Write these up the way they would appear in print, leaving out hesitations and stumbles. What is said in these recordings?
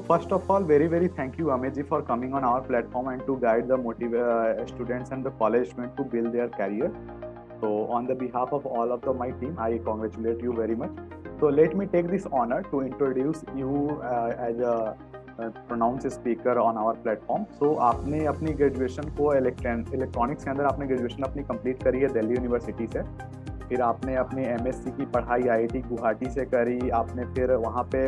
first of all, very, very thank you, Amit ji, for coming on our platform and to guide the students and the college students to build their career. So, on the behalf of all of my team, I congratulate you very much. So, let me take this honor to introduce you as a pronounced speaker on our platform. So, आपने अपनी graduation को electronics के अंदर आपने graduation अपनी complete करी है Delhi university से। फिर आपने अपनी एमएससी की पढ़ाई आईआईटी गुवाहाटी से करी। आपने फिर वहाँ पे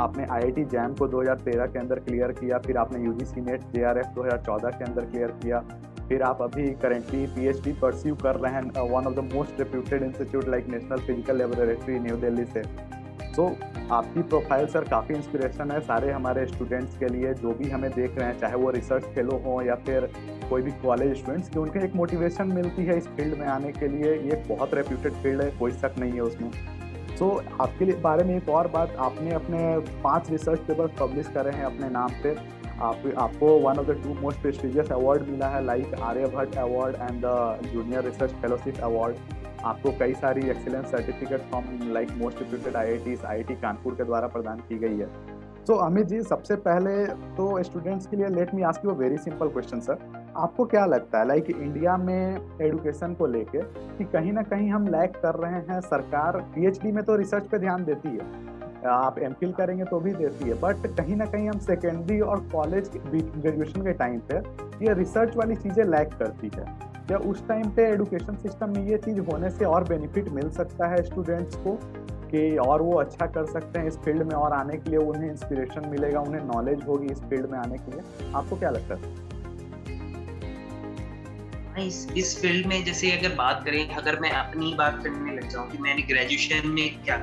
आपने आईआईटी जैम को 2013 के अंदर क्लियर किया। फिर आपने यूजीसी नेट जेआरएफ 2014 के अंदर क्लियर किया। फिर आप अभी करेंटली पीएचडी परस्यू कर रहे हैं one of the most reputed institute like national physical laboratory new Delhi से। सो आपकी प्रोफाइल सर काफ़ी इंस्पिरेशन है सारे हमारे स्टूडेंट्स के लिए जो भी हमें देख रहे हैं, चाहे वो रिसर्च फेलो हो या फिर कोई भी कॉलेज स्टूडेंट्स की, उनके एक मोटिवेशन मिलती है इस फील्ड में आने के लिए। ये बहुत रेप्यूटेड फील्ड है, कोई शक नहीं है उसमें। सो आपके लिए बारे में एक और बात, आपने अपने 5 रिसर्च पेपर पब्लिश करे हैं अपने नाम पे। आपको one of the 2 most prestigious award मिला है like Aryabhatta award and the junior research fellowship award. आपको कई सारी excellence certificate from like most reputed IIT Kanpur के द्वारा प्रदान की गई है। सो अमित जी, सबसे पहले तो स्टूडेंट्स के लिए let me ask you a very simple question sir. आपको क्या लगता है लाइक इंडिया में एजुकेशन को लेके कि कहीं ना कहीं हम लैग कर रहे हैं? सरकार पीएचडी में तो रिसर्च पे ध्यान देती है, आप एमफिल करेंगे तो भी देती है, बट कहीं ना कहीं हम सेकेंडरी और कॉलेज ग्रेजुएशन के टाइम पे ये रिसर्च वाली चीज़ें लैग करती है। क्या उस टाइम पे एजुकेशन सिस्टम में ये चीज़ होने से और बेनिफिट मिल सकता है स्टूडेंट्स को कि और वो अच्छा कर सकते हैं इस फील्ड में और आने के लिए उन्हें इंस्पिरेशन मिलेगा, उन्हें नॉलेज होगी इस फील्ड में आने के लिए? आपको क्या लगता है? इस फील्ड में जैसे अगर बात करें, अगर मैं अपनी बात करने लग जाऊं कि मैंने ग्रेजुएशन में क्या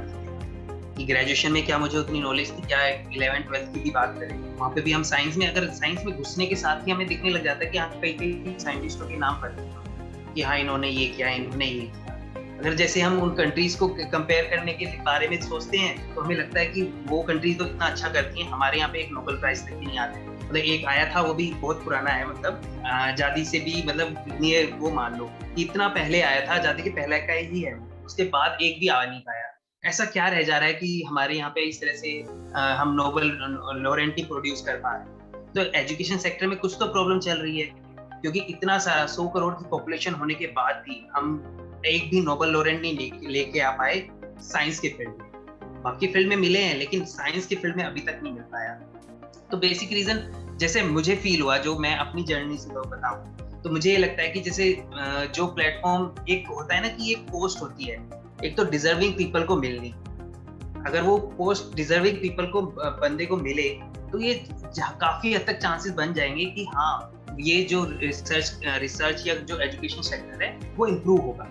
कि ग्रेजुएशन में क्या मुझे उतनी नॉलेज थी, क्या 11th-12th की भी बात करें, वहाँ पे भी हम साइंस में, अगर साइंस में घुसने के साथ ही हमें दिखने लग जाता है कि हाँ कई साइंटिस्टों के नाम पढ़ते हैं कि हाँ इन्होंने ये किया, इन्होंने ये किया। अगर जैसे हम उन कंट्रीज को कंपेयर करने के बारे में सोचते हैं तो हमें लगता है कि वो कंट्रीज तो इतना अच्छा करती हैं, हमारे यहाँ पे एक नोबेल प्राइज तक भी नहीं आते। मतलब एक आया था, वो भी बहुत पुराना है, मतलब आजादी से भी मतलब नियर वो मान लो कि इतना पहले आया था, आजादी के पहले का ही है, उसके बाद एक भी आ नहीं पाया। ऐसा क्या रह जा रहा है कि हमारे यहाँ पे इस तरह से हम नोबेल लॉरेंट नहीं प्रोड्यूस कर पा रहे? तो एजुकेशन सेक्टर में कुछ तो प्रॉब्लम चल रही है, क्योंकि इतना सारा 100 करोड़ की पॉपुलेशन होने के बाद भी हम एक भी नोबेल लॉरेंट नहीं लेके आ पाए साइंस के फील्ड में। बाकी फील्ड में मिले हैं लेकिन साइंस के फील्ड में अभी तक नहीं मिल पाया। तो बेसिक रीजन जैसे मुझे फील हुआ, जो मैं अपनी जर्नी से बताऊं, तो मुझे ये लगता है कि जैसे जो प्लेटफॉर्म एक होता है ना कि एक पोस्ट होती है, एक तो डिजर्विंग पीपल को मिलनी, अगर वो पोस्ट डिजर्विंग पीपल को बंदे को मिले तो ये काफी हद तक चांसेस बन जाएंगे कि हाँ ये जो रिसर्च या जो एजुकेशन सेक्टर है वो इम्प्रूव होगा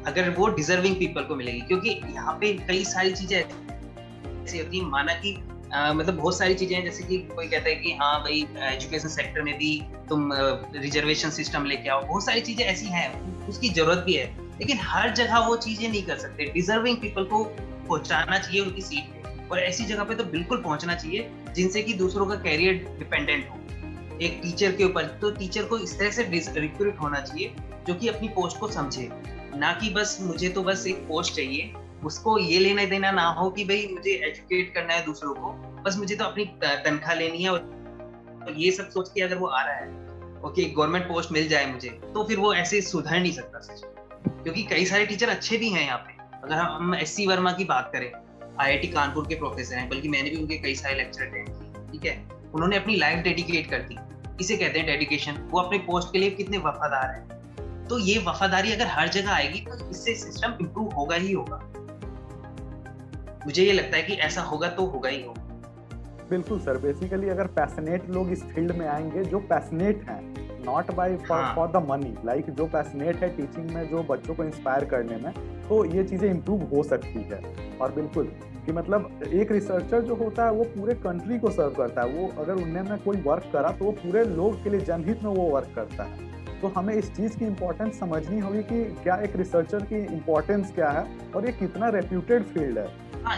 अगर वो डिजर्विंग पीपल को मिलेगी। क्योंकि यहाँ पे कई सारी चीजें ऐसी होती हैं, माना कि मतलब बहुत सारी चीजें हैं, जैसे कि कोई कहता है कि हाँ भाई एजुकेशन सेक्टर में भी तुम रिजर्वेशन सिस्टम लेके आओ, बहुत सारी चीजें ऐसी हैं, उसकी जरूरत भी है, लेकिन हर जगह वो चीजें नहीं कर सकते। डिजर्विंग पीपल को पहुंचाना चाहिए उनकी सीट पे, और ऐसी जगह पे तो बिल्कुल पहुंचना चाहिए जिनसे कि दूसरों का कैरियर डिपेंडेंट हो। एक टीचर के ऊपर, तो टीचर को इस तरह से रिक्रूट होना चाहिए जो कि अपनी पोस्ट को समझे, ना कि बस मुझे तो बस एक पोस्ट चाहिए, उसको ये लेना देना ना हो कि भाई मुझे एजुकेट करना है दूसरों को, बस मुझे तो अपनी तनख्वाह लेनी है। और ये सब सोच के अगर वो आ रहा है ओके गवर्नमेंट पोस्ट मिल जाए मुझे, तो फिर वो ऐसे सुधर नहीं सकता सच, क्योंकि कई सारे टीचर अच्छे भी हैं यहाँ पे। अगर हम एससी वर्मा की बात करें, आईआईटी कानपुर के प्रोफेसर हैं, बल्कि मैंने भी उनके कई सारे लेक्चर अटेंड किए, ठीक है, उन्होंने अपनी लाइफ डेडिकेट कर दी, इसे कहते हैं डेडिकेशन। वो अपने पोस्ट के लिए कितने वफादार हैं। तो ये वफादारी अगर हर जगह आएगी तो इससे सिस्टम इंप्रूव होगा ही होगा। मुझे ये लगता है कि ऐसा होगा तो होगा ही होगा। बिल्कुल सर, बेसिकली अगर पैशनेट लोग इस फील्ड में आएंगे, जो पैशनेट हैं, not by for the money, like जो पैशनेट है टीचिंग में, जो बच्चों को इंस्पायर करने में, तो ये चीज़ें इंप्रूव हो सकती है। और बिल्कुल कि मतलब एक रिसर्चर जो होता है वो पूरे कंट्री को सर्व करता है, वो अगर उन्होंने कोई वर्क करा तो वो पूरे लोग के लिए जनहित में वो वर्क करता है। तो हमें इस चीज़ की इम्पोर्टेंस समझनी होगी कि क्या एक रिसर्चर की इम्पोर्टेंस क्या है और ये कितना रेप्यूटेड फील्ड है। हाँ,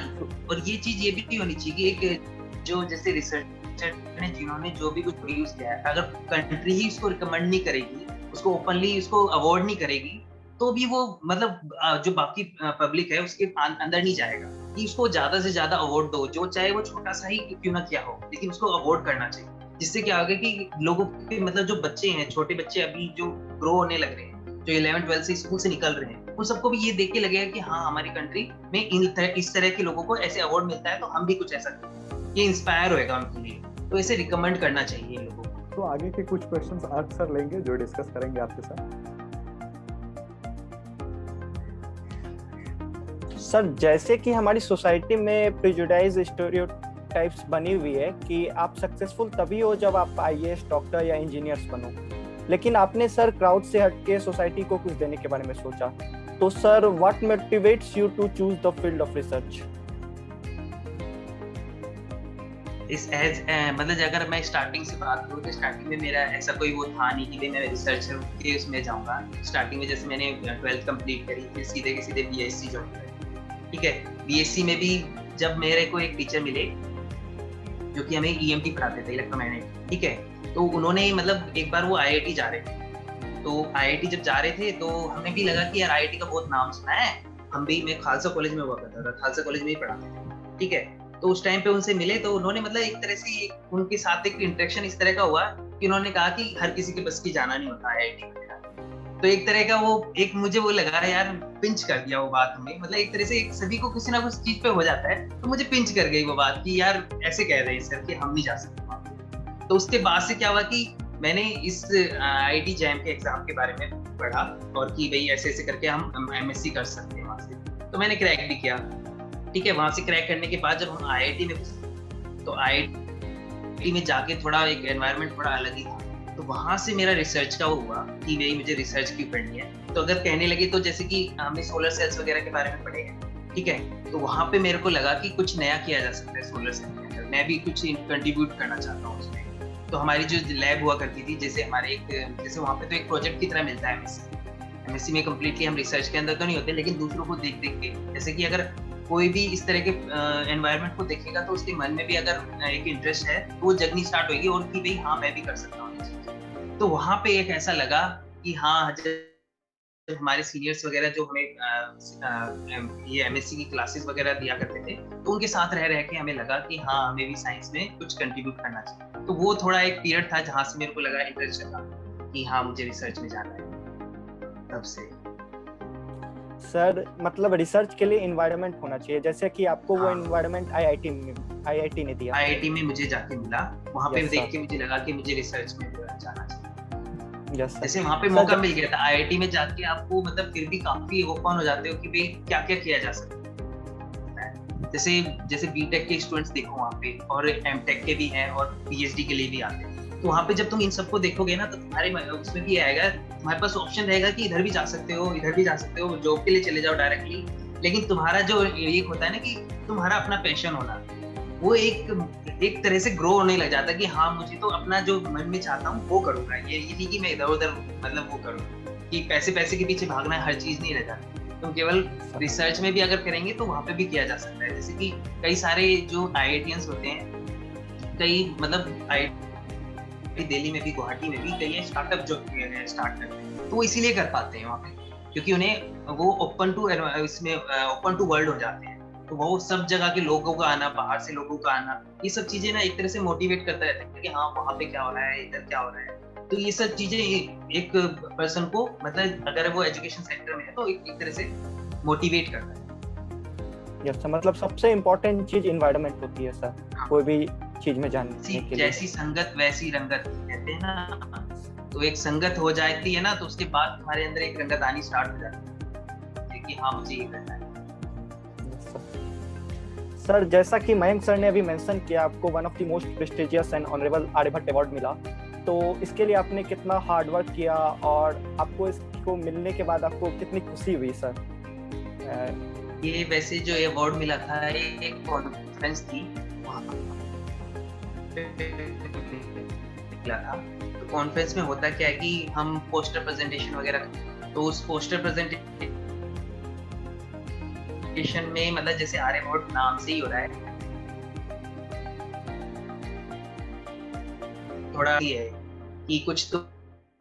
और ये चीज़ ये भी होनी चाहिए कि एक जो जैसे रिसर्चर ने जिन्होंने जो भी कुछ प्रोड्यूस किया है, अगर कंट्री ही उसको रिकमेंड नहीं करेगी, उसको ओपनली उसको अवार्ड नहीं करेगी, तो भी वो मतलब जो बाकी पब्लिक है उसके अंदर नहीं जाएगा कि उसको ज्यादा से ज्यादा अवार्ड दो, जो चाहे वो छोटा सा ही क्यों ना क्या हो, लेकिन उसको अवार्ड करना चाहिए, जिससे क्या होगा कि लोगों के मतलब जो बच्चे हैं, छोटे बच्चे अभी जो ग्रो होने लग रहे हैं, जो 11th-12th से स्कूल से निकल रहे हैं, उन सबको भी ये देख के लगेगा कि हाँ हमारी कंट्री में इस तरह के लोगों को ऐसे अवार्ड मिलता है, तो हम भी कुछ ऐसा करें, ये इंस्पायर होएगा उनके लिए, तो इसे रिकमेंड करना चाहिए लोगों को। तो आगे के कुछ क्वेश्चंस अक्सर लेंगे जो डिस्कस करेंगे आपके साथ। सर जैसे कि हमारी सोसाइटी में प्रेजुडाइज स्टेरियोटाइप्स बनी हुई है कि आप सक्सेसफुल तभी हो जब आप आईएएस, डॉक्टर या इंजीनियर्स बनो, लेकिन आपने सर क्राउड से हटके सोसाइटी को कुछ देने के बारे में सोचा, तो sir what motivates you to choose the field of research? मतलब अगर मैं स्टार्टिंग से बात करूँ तो स्टार्टिंग में मेरा ऐसा कोई वो था नहीं कि मैं रिसर्चर के उसमें जाऊँगा। स्टार्टिंग में जैसे मैंने 12th कंप्लीट करी, फिर सीधे के सीधे बीएससी ज्वाइन करी, ठीक है। बीएससी में भी जब मेरे को एक टीचर मिले जो कि हमें ईएमटी पढ़ाते थे, इलेक्ट्रोमैग्नेट, ठीक है, तो उन्होंने मतलब एक बार वो आईआईटी जा रहे थे, तो आईआईटी जब जा रहे थे तो हमें भी लगा कि यार आईआईटी का बहुत नाम सुना है, हम भी, मैं खालसा कॉलेज में हुआ करता था, खालसा कॉलेज में ही पढ़ाते थे, ठीक है। तो उस टाइम पे उनसे मिले तो उन्होंने मतलब एक तरह से उनके साथ एक इंटरेक्शन इस तरह का हुआ कि उन्होंने कहा कि हर किसी के बस की जाना नहीं होता आईआईटी में, तो एक तरह का वो एक मुझे वो लगा यार, पिंच कर दिया वो बात हमें, मतलब एक तरह से सभी को किसी ना कुछ चीज पे हो जाता है, तो मुझे पिंच कर गई वो बात कि यार ऐसे कह रहे हैं सर कि हम नहीं जा सकते वहाँ पे। तो उसके बाद से क्या हुआ कि मैंने इस आईआईटी जैम के एग्जाम के बारे में पढ़ा और कि भाई ऐसे ऐसे करके हम एमएससी कर सकते हैं वहाँ से, तो मैंने क्रैक भी किया, ठीक है। वहां से क्रैक करने के बाद जब हम आईआईटी में घुसे तो आईआईटी में जाके थोड़ा एक एनवायरनमेंट थोड़ा अलग ही था, तो वहां से मेरा रिसर्च का हुआ कि भाई मुझे रिसर्च क्यों करनी है। तो अगर कहने लगे तो जैसे कि हमने सोलर सेल्स वगैरह के बारे में पढ़े हैं, ठीक है, तो वहां पे मेरे को लगा कि कुछ नया किया जा सकता है सोलर सेल के अंदर, मैं भी कुछ कंट्रीब्यूट करना चाहता हूँ उसमें। तो हमारी जो लैब हुआ करती थी, जैसे हमारे जैसे वहाँ पे तो एक प्रोजेक्ट की तरह मिलता है एमएससी में, कम्प्लीटली हम रिसर्च के अंदर तो नहीं होते, लेकिन दूसरों को देख देख के, जैसे कि अगर कोई भी इस तरह के एनवायरनमेंट को देखेगा तो उसके मन में भी अगर एक इंटरेस्ट है तो वो जगनी स्टार्ट होगी और कि भाई हाँ मैं भी कर सकता हूँ। तो वहाँ पे एक ऐसा लगा कि हाँ, जब हमारे सीनियर्स वगैरह जो हमें ये एमएससी की क्लासेस वगैरह दिया करते थे, तो उनके साथ रह रह के हमें लगा कि हाँ हमें भी साइंस में कुछ कंट्रीब्यूट करना चाहिए। तो वो थोड़ा एक पीरियड था जहाँ से मेरे को लगा इंटरेस्ट था कि हाँ मुझे रिसर्च में जाना है, तब से। सर मतलब रिसर्च के लिए एनवायरनमेंट होना चाहिए, जैसे कि आपको वो एनवायरनमेंट आईआईटी ने दिया। आईआईटी में मुझे जाके मिला, वहाँ पे देख के मुझे लगा कि मुझे रिसर्च में जाना चाहिए। जैसे वहाँ पे मौका मिल गया था आईआईटी में जाके, आपको मतलब फिर भी काफी ओपन हो जाते हो कि भाई क्या क्या किया जा सकता है। जैसे बीटेक के स्टूडेंट्स देखो वहाँ पे, और एमटेक के भी हैं और पीएचडी के लिए भी आते हैं, तो वहाँ पे जब तुम इन सबको देखोगे ना तो तुम्हारे उसमें भी आएगा, तुम्हारे पास ऑप्शन रहेगा कि इधर भी जा सकते हो, इधर भी जा सकते हो, जॉब के लिए चले जाओ डायरेक्टली, लेकिन तुम्हारा जो एक होता है ना कि तुम्हारा अपना पैशन होना, वो एक तरह से ग्रो होने लग जाता है कि हाँ मुझे तो अपना जो मन में चाहता हूँ वो करूंगा, ये नहीं कि मैं इधर उधर मतलब वो करूँ कि पैसे के पीछे भागना है, हर चीज नहीं रह जाती। तो केवल रिसर्च में भी अगर करेंगे तो वहाँ पे भी किया जा सकता है। जैसे कि कई सारे जो आईआईटीएंस होते हैं, कई मतलब दिल्ली में भी, गुवाहाटी में भी कई स्टार्टअप जो स्टार्ट करते हैं, तो वो इसीलिए कर पाते हैं वहाँ पे क्योंकि उन्हें वो ओपन टू वर्ल्ड हो जाते हैं। तो वो सब जगह के लोगों का आना, बाहर से लोगों का आना, ये सब चीजें ना एक तरह से मोटिवेट करता रहता है कि हाँ वहाँ पे क्या हो रहा है, इधर क्या हो रहा है। तो ये सब चीजें एक पर्सन को मतलब अगर वो एजुकेशन सेक्टर में है तो एक तरह से मोटिवेट करता है। यस सर, मतलब सबसे इम्पोर्टेंट चीज एनवायरनमेंट होती है सर, कोई भी चीज में जानने के लिए। जैसी संगत वैसी रंगत कहते हैं ना, तो एक संगत हो जाती है ना तो उसके बाद तुम्हारे अंदर एक रंगत आनी स्टार्ट हो जाती है कि हाँ मुझे ये करना है। सर जैसा कि मयंक सर ने अभी मेंशन किया, आपको one of the most prestigious and honourable Aryabhata award मिला, तो इसके लिए आपने कितना हार्ड वर्क किया और आपको इसको मिलने के बाद आपको कितनी खुशी हुई सर? ये वैसे जो अवार्ड मिला था एक कॉन्फ्रेंस थी मिला था। तो कॉन्फ्रेंस में होता क्या है कि हम पोस्टर प्रेजेंटेशन वगैरह, तो उस पोस्टर प्रेजेंटेशन में मतलब जैसे आर्यभट्ट नाम से ही हो रहा है, थोड़ा ये है कि कुछ तो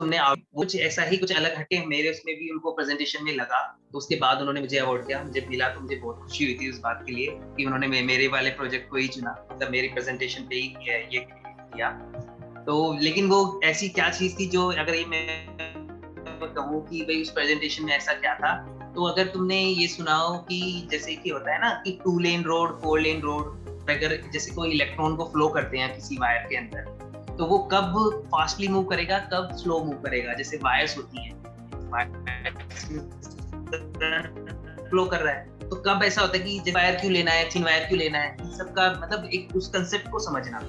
तुमने कुछ ऐसा ही कुछ अलग हटे मेरे उसमें भी उनको प्रेजेंटेशन में लगा, तो उसके बाद उन्होंने मुझे अवार्ड दिया, मुझे मिला, तो मुझे बहुत खुशी हुई थी उस बात के लिए कि उन्होंने मेरे वाले प्रोजेक्ट को ही चुना, मतलब मेरी प्रेजेंटेशन पे ही ये किया। तो लेकिन वो ऐसी क्या चीज थी जो अगर ये मैं कहूँ कि भाई उस प्रेजेंटेशन में ऐसा क्या था, तो अगर तुमने ये सुना हो कि जैसे कि होता है ना कि 2 लेन रोड 4 लेन रोड, अगर जैसे कोई इलेक्ट्रॉन को फ्लो करते हैं किसी वायर के अंदर, तो वो कब फास्टली मूव करेगा, कब स्लो मूव करेगा। जैसे वायर्स होती हैं, फ्लो कर रहा है, तो कब ऐसा होता है कि वायर क्यों लेना है, थिन वायर क्यों लेना है, सबका मतलब एक उस कंसेप्ट को समझना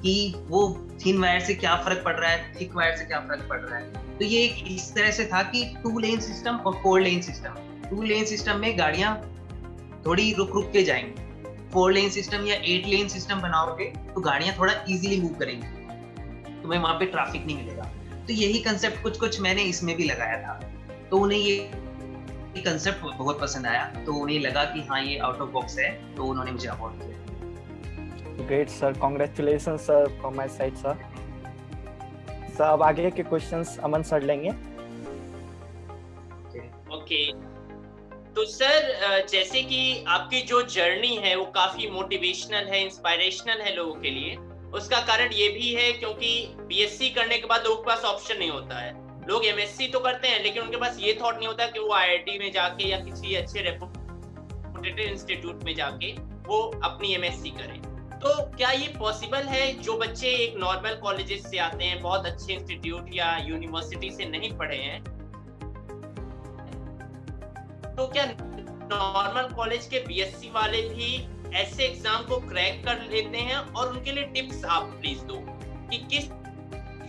कि वो थिन वायर से क्या फर्क पड़ रहा है, थिक वायर से क्या फर्क पड़ रहा है। तो ये एक इस तरह से था कि 2 लेन सिस्टम और 4 लेन सिस्टम। 2 लेन सिस्टम में गाड़ियां थोड़ी रुक रुक के जाएंगी, 4 लेन सिस्टम या 8 लेन सिस्टम बनाओगे तो गाड़ियां थोड़ा इजीली मूव करेंगी, तुम्हें वहां पे ट्रैफिक नहीं मिलेगा। तो यही कंसेप्ट कुछ मैंने इसमें भी लगाया था, तो उन्हें ये कंसेप्ट बहुत पसंद आया, तो उन्हें लगा कि हाँ ये आउट ऑफ बॉक्स है, तो उन्होंने मुझे अवार्ड दिया। Great sir, congratulations sir from my side sir. Sir अब आगे के क्वेश्चंस अमन सर लेंगे। ओके तो सर जैसे कि आपकी जो जर्नी है वो काफी मोटिवेशनल है, इंस्पायरेशनल है लोगों के लिए। उसका कारण ये भी है क्योंकि बीएससी करने के बाद लोगों के पास ऑप्शन नहीं होता है। लोग एमएससी तो करते हैं लेकिन उनके पास ये थॉट नहीं होता कि वो आईआईटी में जाके या किसी अच्छे रेपुटेड इंस्टीट्यूट में जाके वो अपनी एमएससी करें। तो क्या ये पॉसिबल है, जो बच्चे एक नॉर्मल कॉलेजेस से आते हैं, बहुत अच्छे इंस्टीट्यूट या यूनिवर्सिटी से नहीं पढ़े हैं, तो क्या नॉर्मल कॉलेज के बीएससी वाले भी ऐसे एग्जाम को क्रैक कर लेते हैं? और उनके लिए टिप्स आप प्लीज दो कि किस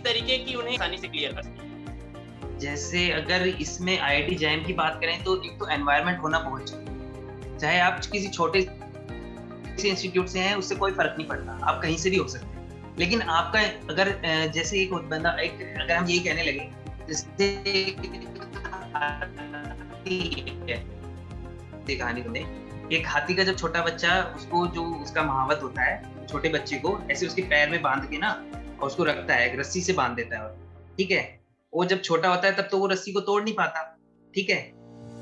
तरीके की उन्हें आसानी से क्लियर कर सकें। जैसे अगर इसमें आईआईटी जैम की बात करें तो एक तो एनवायरनमेंट होना बहुत चाहिए। चाहे आप किसी छोटे से इंस्टीट्यूट से हैं, उससे कोई फर्क नहीं पड़ता, आप कहीं से भी हो सकते हैं। लेकिन आपका अगर जैसे एक बंदा अगर हम यही कहने लगे, जैसे कहानी तुमने, एक हाथी का जब छोटा बच्चा, उसको जो उसका महावत होता है, छोटे बच्चे को ऐसे उसके पैर में बांध के ना और उसको रखता है, एक रस्सी से बांध देता है, ठीक है। वो जब छोटा होता है तब तो वो रस्सी को तोड़ नहीं पाता, ठीक है।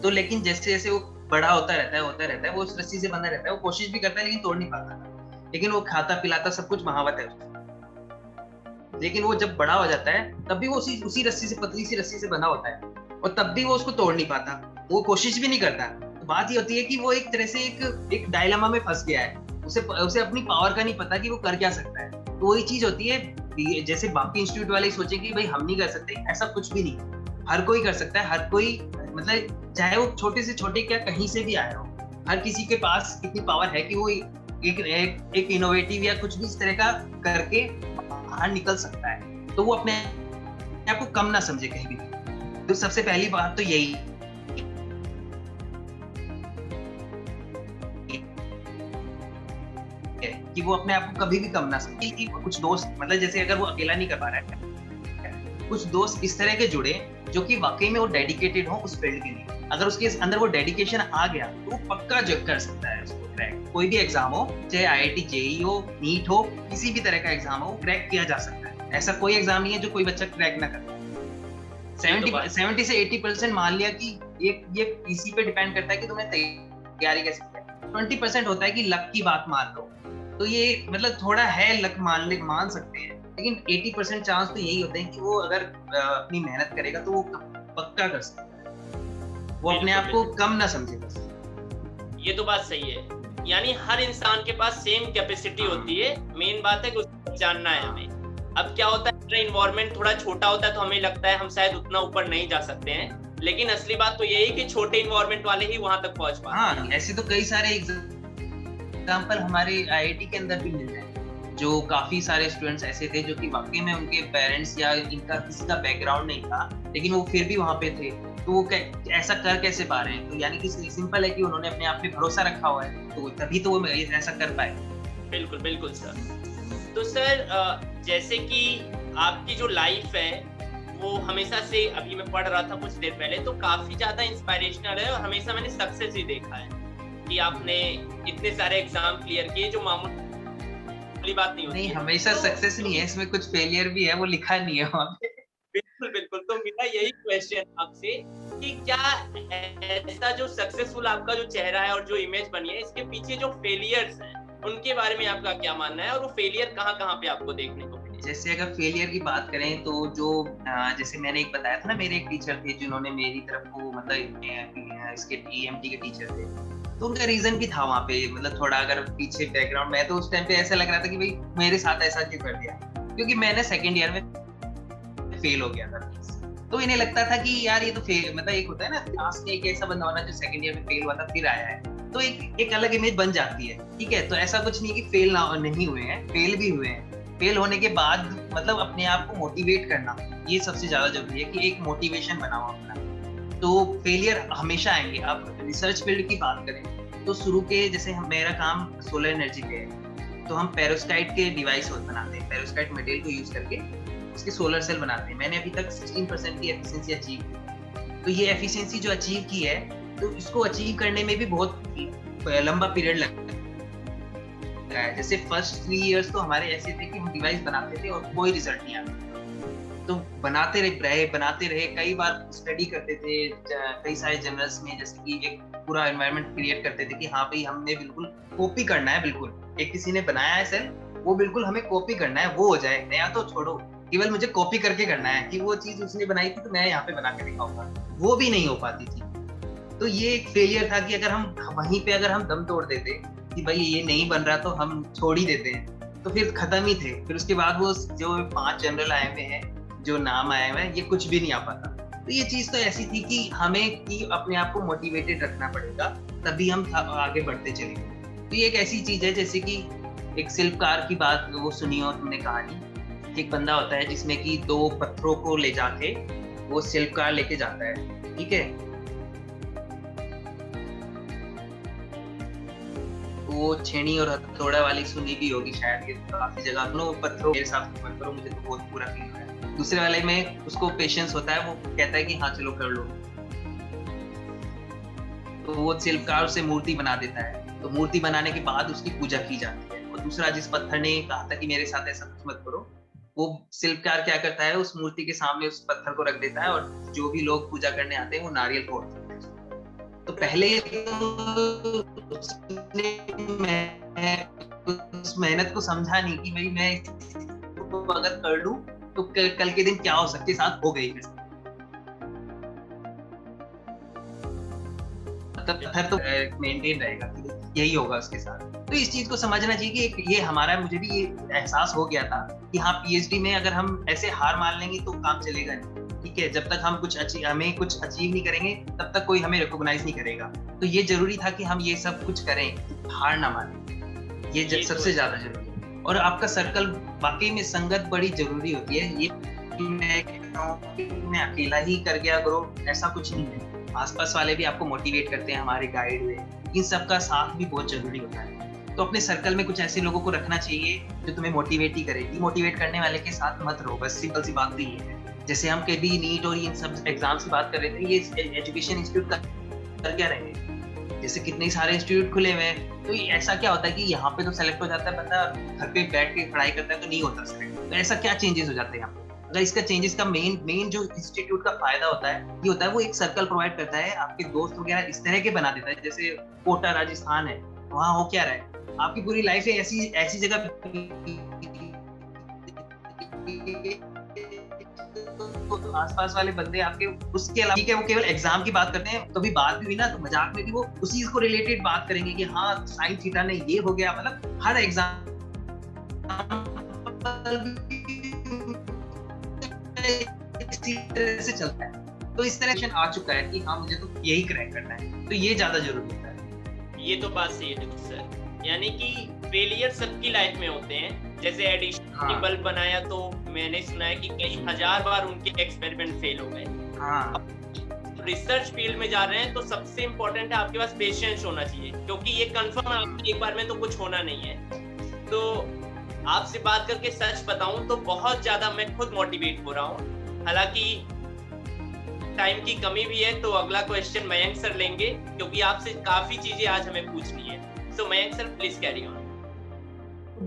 तो लेकिन जैसे जैसे वो बड़ा होता रहता है वो उस रस्सी से बंधा रहता है, वो कोशिश भी करता है लेकिन तोड़ नहीं पाता। लेकिन वो खाता पिलाता सब कुछ महावत है उसको। लेकिन वो जब बड़ा हो जाता है तब भी वो उसी रस्सी से, पतली सी रस्सी से बंधा होता है, और तब भी वो उसको तोड़ नहीं पाता, वो कोशिश भी नहीं करता। तो बात ये होती है कि वो एक तरह से एक डायलेमा में फंस गया है, उसे अपनी पावर का नहीं पता कि वो कर क्या सकता है। तो वही चीज होती है, जैसे बाकी इंस्टीट्यूट वाले सोचे कि भाई हम नहीं कर सकते, ऐसा कुछ भी नहीं, हर कोई कर सकता है। हर कोई मतलब चाहे वो छोटे से छोटे क्या कहीं से भी आया हो, हर किसी के पास इतनी पावर है कि वो एक इनोवेटिव या कुछ भी इस तरह का करके बाहर निकल सकता है। तो वो अपने आप को कम ना समझे कहीं भी। तो सबसे पहली बात तो यही है कि वो अपने आप को कभी भी कम ना समझे। कि कुछ दोस्त मतलब जैसे अगर वो अकेला नहीं कर पा रहा है, कुछ दोस्त इस तरह के जुड़े जो कि वाकई में वो डेडिकेटेड हो उस फील्ड के लिए। अगर उसके अंदर वो डेडिकेशन आ गया तो वो पक्का जग कर सकता है उसको क्रैक। कोई भी एग्जाम हो, चाहे आईआईटी जेईई हो, नीट हो, किसी भी तरह का एग्जाम हो, क्रैक किया जा सकता है। ऐसा कोई एग्जाम नहीं है जो कोई बच्चा क्रैक ना करे। 70 से 80% मान लिया कि ये इसी पे डिपेंड करता है कि तुमने तैयारी कैसे की है। 20% होता है कि लक की बात मान लो, तो ये मतलब थोड़ा है लक मान सकते हैं, लेकिन 80% चांस तो यही होते हैं कि वो अगर अपनी मेहनत करेगा तो वो पक्का कर सकता है। वो अपने आप को कम ना समझे बस। ये तो बात सही है, यानी हर इंसान के पास सेम कैपेसिटी होती है। मेन बात है कि उसको जानना है हमें। अब क्या होता है, एनवायरनमेंट थोड़ा छोटा होता है तो हमें लगता है हम शायद उतना ऊपर नहीं जा सकते हैं, लेकिन असली बात तो यही कि छोटे एनवायरनमेंट वाले ही वहां तक पहुंच पाते हैं। हाँ, ऐसे तो कई सारे एग्जाम्पल हमारे आईआईटी के अंदर भी मिल जाए, जो काफी सारे स्टूडेंट्स ऐसे थे जो कि वाकई में उनके पेरेंट्स या इनका किसी का बैकग्राउंड नहीं था, लेकिन वो फिर भी वहां पे थे। तो वो ऐसा कर कैसे पा रहे हैं? तो यानी कि सिंपल है कि उन्होंने अपने आप पे भरोसा रखा हुआ है, तो तभी तो वो ऐसा कर पाए। बिल्कुल बिल्कुल सर। तो सर जैसे कि आपकी जो लाइफ है वो हमेशा से, अभी मैं पढ़ रहा था कुछ देर पहले, तो काफी ज्यादा इंस्पायरेशनल है और हमेशा मैंने सक्सेस ही देखा है कि आपने इतने सारे एग्जाम क्लियर किए, जो मामूली बात नहीं होती। नहीं, हमेशा सक्सेस नहीं है, इसमें कुछ फेलियर भी है, वो लिखा नहीं है वहाँ पे। बिल्कुल बिल्कुल, तो मेरा यही क्वेश्चन आपसे कि क्या ऐसा जो सक्सेसफुल आपका जो चेहरा है और जो इमेज बनी है, इसके पीछे जो फेलियर्स हैं उनके बारे में आपका क्या मानना है, और वो फेलियर कहाँ पे आपको देखने को मिले? जैसे अगर फेलियर की बात करें तो जो जैसे मैंने एक बताया था ना, मेरे एक टीचर थे जिन्होंने मेरी तरफ को मतलब इसके EMT के टीचर थे, तो उनका रीजन भी था वहाँ पे, मतलब थोड़ा अगर पीछे बैकग्राउंड में, तो उस टाइम पे ऐसा लग रहा था कि भाई मेरे साथ ऐसा क्यों कर दिया, क्योंकि मैंने सेकंड ईयर में फेल हो गया था। तो इन्हें लगता था कि यार ये तो फेल, मतलब एक होता है ना क्लास में एक ऐसा बंदा होना जो सेकंड ईयर में फेल हुआ था फिर आया है, तो एक अलग इमेज बन जाती है, ठीक है। तो ऐसा कुछ नहीं कि फेल ना नहीं हुए हैं, फेल भी हुए हैं। फेल होने के बाद मतलब अपने आप को मोटिवेट करना, ये सबसे ज्यादा जरूरी है कि एक मोटिवेशन बनाओ अपना। तो फेलियर हमेशा आएंगे। आप रिसर्च फील्ड की बात करें तो शुरू के, जैसे मेरा काम सोलर एनर्जी पे है, तो हम पेरोस्काइट के डिवाइस बनाते हैं, पेरोस्काइट मटेरियल को यूज करके उसके सोलर सेल बनाते हैं। मैंने अभी तक 16% की एफिशिएंसी अचीव की। तो ये एफिशिएंसी जो अचीव की है, तो इसको अचीव करने में भी बहुत लंबा पीरियड लगता है। जैसे फर्स्ट 3 इयर्स तो हमारे ऐसे थे कि हम डिवाइस बनाते थे और कोई रिजल्ट नहीं आता, तो बनाते रहे, कई बार स्टडी करते थे कई सारे जर्नल्स में, जैसे कि एक पूरा एनवायरनमेंट क्रिएट करते थे कि हाँ भाई हमने बिल्कुल कॉपी करना है, बिल्कुल एक किसी ने बनाया है सेल, वो बिल्कुल हमें कॉपी करना है, वो हो जाए, नया तो छोड़ो, केवल मुझे कॉपी करके करना है कि वो चीज उसने बनाई थी तो मैं यहाँ पे बना के दिखाऊंगा। वो भी नहीं हो पाती थी। तो ये एक फेलियर था कि अगर हम वहीं पे अगर हम दम तोड़ देते कि भाई ये नहीं बन रहा तो हम छोड़ ही देते हैं, तो फिर खत्म ही थे। फिर उसके बाद वो जो 5 जनरल आए हुए हैं, जो नाम आए हुए हैं, ये कुछ भी नहीं आ पाता। तो ये चीज तो ऐसी थी कि हमें कि अपने आप को मोटिवेटेड रखना पड़ेगा, तभी हम आगे बढ़ते चलेंगे। तो ये एक ऐसी चीज है जैसे कि एक शिल्पकार की बात वो सुनी हो तुमने कहानी, एक बंदा होता है जिसमें कि 2 पत्थरों को ले जाके वो शिल्पकार लेके जाता है, ठीक है। वो छेनी और हथौड़ा वाली सुनी भी होगी शायद, ये काफी जगह दोनों पत्थरों के साथ मत करो, मुझे तो बहुत पूरा फील हो रहा है। दूसरे वाले में उसको पेशेंस होता है, वो कहता है कि हाँ चलो कर लो, तो वो शिल्पकार उसे मूर्ति बना देता है। तो मूर्ति बनाने के बाद उसकी पूजा की जाती है। और दूसरा जिस पत्थर ने कहा था कि मेरे साथ ऐसा कुछ मत करो, वो शिल्पकार क्या करता है, उस मूर्ति के सामने उस पत्थर को रख देता है और जो भी लोग पूजा करने आते हैं वो नारियल फोड़ते हैं। तो पहले तो उसने उस मेहनत को समझा नहीं कि भाई मैं तो अगर कर लूं तो कल के दिन क्या हो सकते साथ हो गई, पत्थर तो मेंटेन रहेगा, यही होगा उसके साथ। तो इस चीज को समझना चाहिए कि ये हमारा, मुझे भी ये एहसास हो गया था कि हाँ PhD में अगर हम ऐसे हार मान लेंगे तो काम चलेगा नहीं, ठीक है। जब तक हम हमें कुछ अचीव नहीं करेंगे तब तक कोई हमें रिकॉग्नाइज नहीं करेगा। तो ये जरूरी था कि हम ये सब कुछ करें, हार ना माने, ये सबसे ज्यादा जरूरी है। और आपका सर्कल, वाकई में संगत बड़ी जरूरी होती है। ये मैं अकेला ही कर गया ग्रो, ऐसा कुछ नहीं है। आसपास वाले भी आपको मोटिवेट करते हैं, हमारे गाइड में, इन सबका साथ भी बहुत जरूरी होता है। तो अपने सर्कल में कुछ ऐसे लोगों को रखना चाहिए जो तुम्हें मोटिवेट ही करे। डिमोटिवेट करने वाले के साथ मत रहो, बस सिंपल सी बात तो ये है। जैसे हम कभी नीट और इन सब एग्जाम्स की बात कर रहे थे, ये एजुकेशन इंस्टीट्यूट कर क्या रहे हैं, जैसे कितने सारे इंस्टीट्यूट खुले हुए हैं। तो ऐसा क्या होता है कि यहाँ पे तो सेलेक्ट हो जाता है बंदा, घर पे बैठ के पढ़ाई करता है तो नहीं होता सेलेक्ट। तो ऐसा क्या चेंजेस हो जाते हैं यहाँ पे? अगर इसका चेंजेस का मेन जो इंस्टीट्यूट का फायदा होता है, ये होता है वो एक सर्कल प्रोवाइड करता है, आपके दोस्त वगैरह इस तरह के बना देता है। जैसे कोटा राजस्थान है, वहाँ हो क्या रहा है, आपकी पूरी लाइफ ऐसी जगह तो आसपास वाले बंदे आपके उसके अलावा, ठीक है, वो केवल एग्जाम की बात करते हैं। कभी बात भी हुई ना तो मजाक में भी वो उसी को रिलेटेड बात करेंगे कि हाँ साइन थीटा ने ये हो गया, मतलब हर एग्जाम इसी तरह से चलता है। तो इस तरह आ चुका है कि हाँ मुझे तो यही क्रैक करना है, तो ये ज्यादा जरूरी होता है। ये तो बात सही है सर, यानी कि फेलियर सबकी लाइफ में होते हैं। जैसे एडिशन बल्ब बनाया तो मैंने सुना है कि कई हजार बार उनके एक्सपेरिमेंट फेल हो गए। रिसर्च फील्ड में जा रहे हैं तो सबसे इम्पोर्टेंट है आपके पास पेशेंस होना चाहिए, क्योंकि ये कंफर्म है एक बार में तो कुछ होना नहीं है। तो आपसे बात करके सच बताऊं तो बहुत ज्यादा मैं खुद मोटिवेट हो रहा हूँ। हालांकि टाइम की कमी भी है, तो अगला क्वेश्चन मयंक सर लेंगे, क्योंकि आपसे काफी चीजें आज हमें पूछनी है। So Mayank sir please carry on.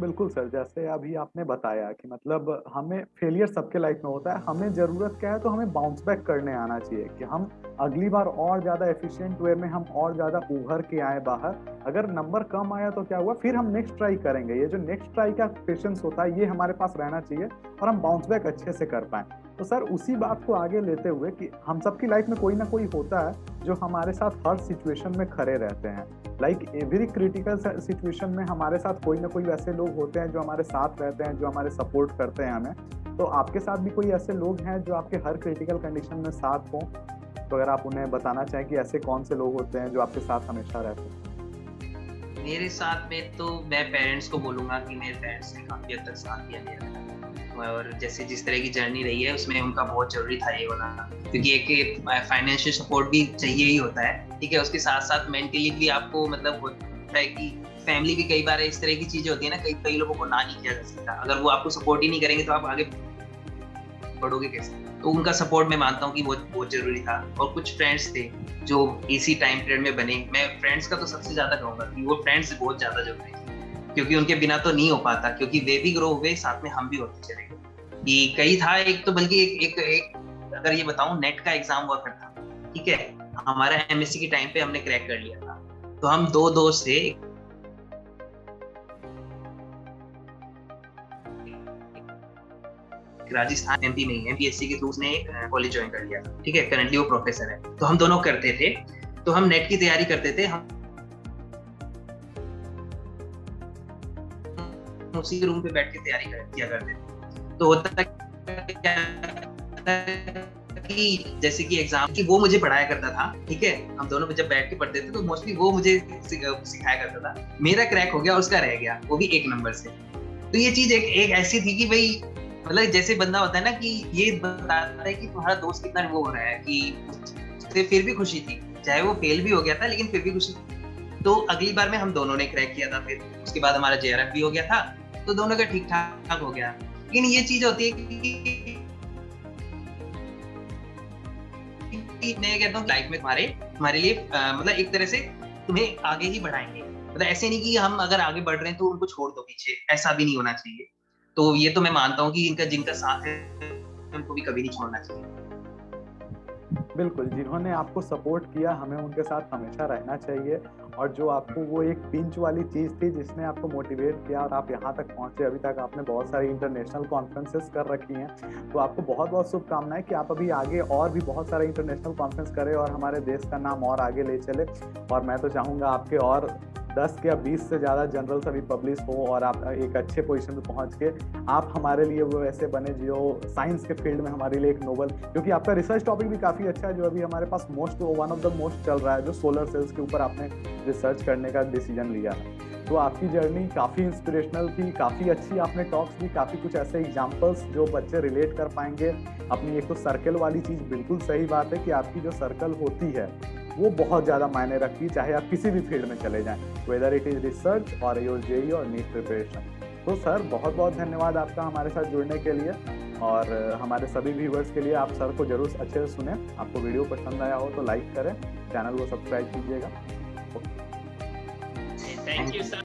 बिल्कुल सर, जैसे अभी आपने बताया कि मतलब हमें फेलियर सबके लाइफ में होता है, हमें ज़रूरत क्या है, तो हमें बाउंस बैक करने आना चाहिए कि हम अगली बार और ज़्यादा एफिशिएंट वे में हम और ज़्यादा उभर के आए बाहर। अगर नंबर कम आया तो क्या हुआ, फिर हम नेक्स्ट ट्राई करेंगे। ये जो नेक्स्ट ट्राई का पेशेंस होता है ये हमारे पास रहना चाहिए और हम बाउंस बैक अच्छे से कर पाएँ। तो सर उसी बात को आगे लेते हुए कि हम सबकी लाइफ में कोई ना कोई होता है जो हमारे साथ हर सिचुएशन में खड़े रहते हैं। लाइक एवरी क्रिटिकल सिचुएशन में हमारे साथ कोई ना कोई वैसे लोग होते हैं जो हमारे साथ रहते हैं, जो हमारे सपोर्ट करते हैं हमें। तो आपके साथ भी कोई ऐसे लोग हैं जो आपके हर क्रिटिकल कंडीशन में साथ हों? तो अगर आप उन्हें बताना चाहें कि ऐसे कौन से लोग होते हैं जो आपके साथ हमेशा रहते हैं। मेरे साथ में तो मैं पेरेंट्स को बोलूंगा कि मेरे पेरेंट्स ने काफी हद तक साथ दिया मेरा, और जैसे जिस तरह की जर्नी रही है उसमें उनका बहुत जरूरी था ये वाला, क्योंकि एक फाइनेंशियल सपोर्ट भी चाहिए ही होता है, ठीक है। उसके साथ साथ मेंटली भी आपको मतलब होता है कि फैमिली भी कई बार इस तरह की चीजें होती है ना, कई लोगों को ना नहीं किया जा सकता। अगर वो आपको सपोर्ट ही नहीं करेंगे तो आप आगे बढ़ोगे कैसे? तो उनका सपोर्ट मैं मानता हूँ कि वो बहुत जरूरी था। और कुछ फ्रेंड्स थे जो इसी टाइम पीरियड में बने। मैं फ्रेंड्स का तो सबसे ज्यादा कहूंगा कि वो फ्रेंड्स बहुत ज्यादा जरूरी थे, क्योंकि उनके बिना तो नहीं हो पाता, क्योंकि वे भी ग्रो हुए, साथ में हम भी होते चले गए। कि कई था एक तो, बल्कि एक अगर ये बताऊं, नेट का एग्जाम हुआ करता, ठीक है, हमारा एमएससी के टाइम पे हमने क्रैक कर लिया था। तो हम दो दोस्त थे, राजस्थान एमपी में एमपीएससी के थ्रू उसने कॉलेज ज्वाइन कर लिया, ठीक है, करंटली वो प्रोफेसर है। तो हम दोनों करते थे, तो हम नेट की तैयारी करते थे, हम उसी रूम पे बैठ के तैयारी किया करते थे। तो होता क्या कि जैसे कि एग्जाम की वो मुझे पढ़ाया करता था, ठीक है, हम दोनों जब बैठ के पढ़ते थे तो मोस्टली वो मुझे सिखाया करता था। मेरा क्रैक हो गया, उसका रह गया, वो भी 1 नंबर से। तो ये चीज एक ऐसी थी कि भाई मतलब जैसे बंदा होता है ना कि ये बताता है कि तुम्हारा दोस्त कितना वो हो रहा है, कि उसे फिर भी खुशी थी, चाहे वो फेल भी हो गया था लेकिन फिर भी खुशी थी। तो अगली बार में हम दोनों ने क्रैक किया था, फिर उसके बाद हमारा जेआरएफ भी हो गया था, तो दोनों का ठीक ठाक हो गया। लेकिन ये चीज होती है कि मैं कहता हूँ लाइफ में तुम्हारे लिए मतलब एक तरह से तुम्हें आगे ही बढ़ाएंगे। मतलब ऐसे नहीं कि हम अगर आगे बढ़ रहे हैं तो उनको छोड़ दो पीछे, ऐसा भी नहीं होना चाहिए। तो ये तो मैं मानता हूँ कि जिनका साथ है उनको भी कभी नहीं छोड़ना चाहिए। बिल्कुल, जिन्होंने आपको सपोर्ट किया हमें उनके साथ हमेशा रहना चाहिए। और जो आपको वो एक पिंच वाली चीज़ थी जिसने आपको मोटिवेट किया और आप यहाँ तक पहुँचे, अभी तक आपने बहुत सारी इंटरनेशनल कॉन्फ्रेंसेस कर रखी हैं, तो आपको बहुत बहुत शुभकामनाएं कि आप अभी आगे और भी बहुत सारे इंटरनेशनल कॉन्फ्रेंस करें और हमारे देश का नाम और आगे ले चले। और मैं तो चाहूँगा आपके और 10 या 20 से ज़्यादा जनरल्स अभी पब्लिश हो और आप एक अच्छे पोजीशन पे पहुंच के आप हमारे लिए वो ऐसे बने जो साइंस के फील्ड में हमारे लिए एक नोबल, क्योंकि आपका रिसर्च टॉपिक भी काफ़ी अच्छा है जो अभी हमारे पास वन ऑफ द मोस्ट चल रहा है, जो सोलर सेल्स के ऊपर आपने रिसर्च करने का डिसीजन लिया है। तो आपकी जर्नी काफ़ी इंस्पिरेशनल थी, काफ़ी अच्छी आपने टॉक्स दी, काफ़ी कुछ ऐसे एग्जाम्पल्स जो बच्चे रिलेट कर पाएंगे अपनी। एक तो सर्कल वाली चीज़ बिल्कुल सही बात है कि आपकी जो सर्कल होती है वो बहुत ज़्यादा मायने रखती है, चाहे आप किसी भी फील्ड में चले जाएं, वेदर इट इज़ रिसर्च और योर जेईई और नीट प्रिपरेशन। तो सर बहुत बहुत धन्यवाद आपका हमारे साथ जुड़ने के लिए, और हमारे सभी व्यूवर्स के लिए आप सर को जरूर अच्छे से सुने। आपको वीडियो पसंद आया हो तो लाइक करें, चैनल को सब्सक्राइब कीजिएगा। Thank you sir.